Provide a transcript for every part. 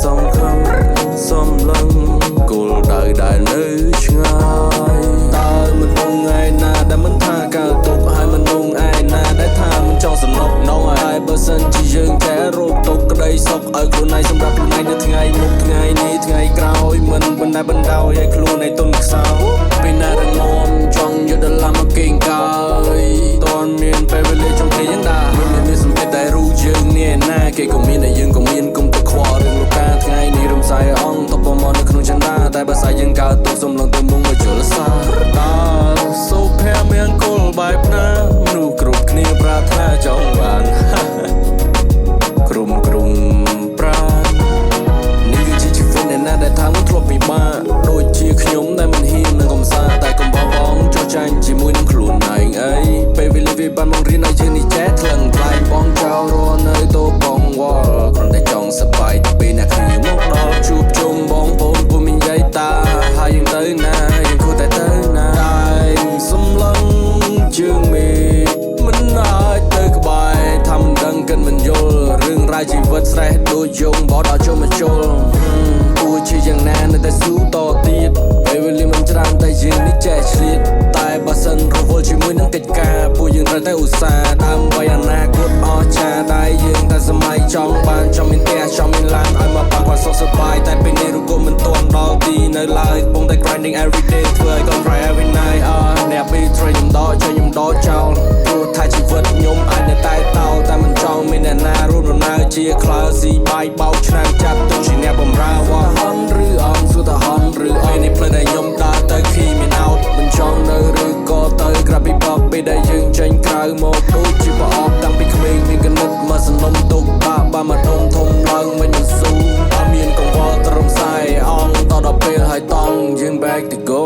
song khăm xóm lăng cô đời đại nơi ngay ta mình mong ai na đã mình tha cả tục hai mình mong ai na đã tha mình trong sân nọc nấu ai bơ sân chỉ dừng trẻ rốt tục cái đây sọc ởខ្លួនnày xongรับខ្លួនnày đượcថ្ងៃមុខថ្ងៃនេះថ្ងៃក្រោយមិនបណ្ដាបណ្ដោយឲ្យខ្លួនnàyទុនខ្សោពេលណារងំចង់យកដល់ឡាមកគេងកាយតនមានពេលវេលាចង់គ្នាយ៉ាងដែរមានសម្ពាធតែរូយើងនេះណាគេក៏មានតែយើងក៏មានគុំតែខ្វល់រឿងលោកកាថ្ងៃនេះរំសាយអង្គតបមកនៅក្នុងចន្ទាតែបើសាយយើងកើតទុកសំឡងទៅមុខមកជលសាដល់សូភែមានគល់បែបណាមនុស្សគ្រប់គ្នាប្រាថ្នាចង់បានក្រុមប្រានេះគឺជាជីវិតអ្នកណាដែលថាមិនធ្លាប់ពិបាកដូចជាខ្ញុំដែលមិនហ៊ាននឹងកំសាតែកុំបោះបង់ចោះចាញ់ជាមួយនឹងខ្លួនឯងអីពេលវេលាវាបានមករៀនឲ្យយើងនេះចេះថ្លឹងថ្លែងបងចោលរស់នៅតូកងវល់គ្រាន់តែចង់សប្បាយទៅពេលអ្នកគ្នាមកដល់ជួបជុំបងប្អូនពុំមានយាយតាហើយយើងទៅណាយើងគួរតែទៅណាតែសំឡឹងជើងមេមិនអាចទៅក្បែរថាមិនដឹងកិនមិនយល់រឿងរ៉ាវជីវិតស្រេះដូចយងបោះដល់ចូលមកជុលទោះជាយ៉ាងណានៅតែស៊ូតទៀតពេលវេលាមិនច្រើនតែយើងនេះចេះឆ្លៀតតែបើសិនរវល់ជាមួយនឹងកិច្ចការពួកយើងត្រូវតែឧស្សាហ៍ដើម្បីអនាគតអស្ចារ្យដែរយើងតែសម័យចង់បានចង់មានផ្ទះចង់មានឡានឲ្យមកប៉ះគាត់សុខសប្បាយតែពេលនេះរូបគុំមិនទាន់ដល់ទីនៅឡើយកំពុងតែ grinding every day ធ្វើឲ្យកូន try every night អ្នកពេលត្រូវខ្ញុំដកចោលព្រោះថាជីវិតខ្ញុំអាចនៅតែតោតែមិនចង់មានអ្នកណារួមដំណើរជាខ្លើស៊ីបាយបោកឆ្នាំចាត់ទុកជាអ្នកបំរើវ៉ាហន់ឬអងសួរថាហន់ឬអីនេះផ្លូវដែលខ្ញុំដើរទៅឃីមានអោតមិនចង់នៅឬក៏ទៅក្រាបពីបបពេលដែលយើងចេញក្រៅមកដូចជាប្រអប់តាំងពីក្មេងមានកណិតមកសនំទុកបាមកដុំធំឡើងមិនស៊ូអត់មានកង្វល់ត្រឹមខ្សែអងតដល់ពេលហើយតង់យើង back to go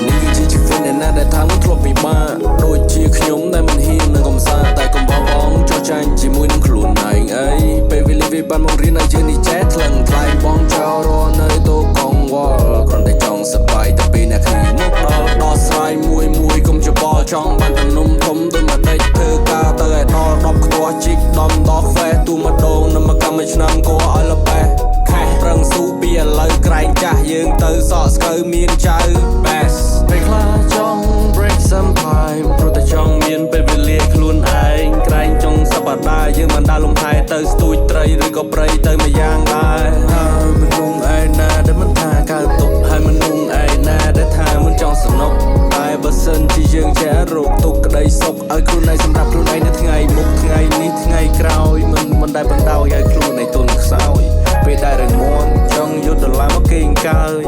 នេះគឺជាជីវិតអ្នកណាដែលថាមិនធ្លាប់ពិបាកដូចជាខ្ញុំដែលមិនហ៊ាននឹងកំសាតែកុំបោះបង់ចោះចាញ់ជាមួយនឹងខ្លួនឯងអីពេលវេលាវាបានមករៀនឲ្យយើងនេះចេះថ្លឹងថ្លែងបងចោលរស់នៅតូកងវល់គ្រាន់តែចង់សប្បាយតែពេលអ្នកគ្នាមកដល់ដោះស្រាយមួយកុំច្បល់ចង់បានទំនុំធំទៅមកដេកធ្វើការទៅឲ្យដល់10ខ្ទាស់ជីកដំដល់ហ្វេទូម្ដងនៅមកកម្មមួយឆ្នាំក៏ឲ្យលបេះខេះប្រឹងស៊ូពីឥឡូវក្រែងចាស់យើងទៅសក់ស្កើមានចៅ best ពេលខ្លះចង់ break some time ព្រោះតែចង់មានពេលវេលាខ្លួនឯងក្រែងចុងសប្តាហ៍យើងមិនដើរលំហែទៅស្ទូចត្រីឬក៏ព្រៃទៅមួយយ៉ាងដែរហើយមិនងងឯណាដែលមិនថាកើតទុកហើយមិនងងឯណាដែលថាមិនចង់សំណុកតែបើសិនជាយើងចេះរកទុកក្តីសុខឲ្យខ្លួនឯងសម្រាប់ខ្លួនឯងនៅថ្ងៃមុខថ្ងៃនេះថ្ងៃក្រោយមិនដែលបណ្ដោយឲ្យខ្លួនឯងទុនខ្សោយពេលដែលរងមាំចង់យកដុល្លារមកគេងកើយ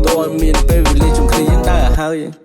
តើមានពេលវេលាជុំគ្នាយើងដែរហើយ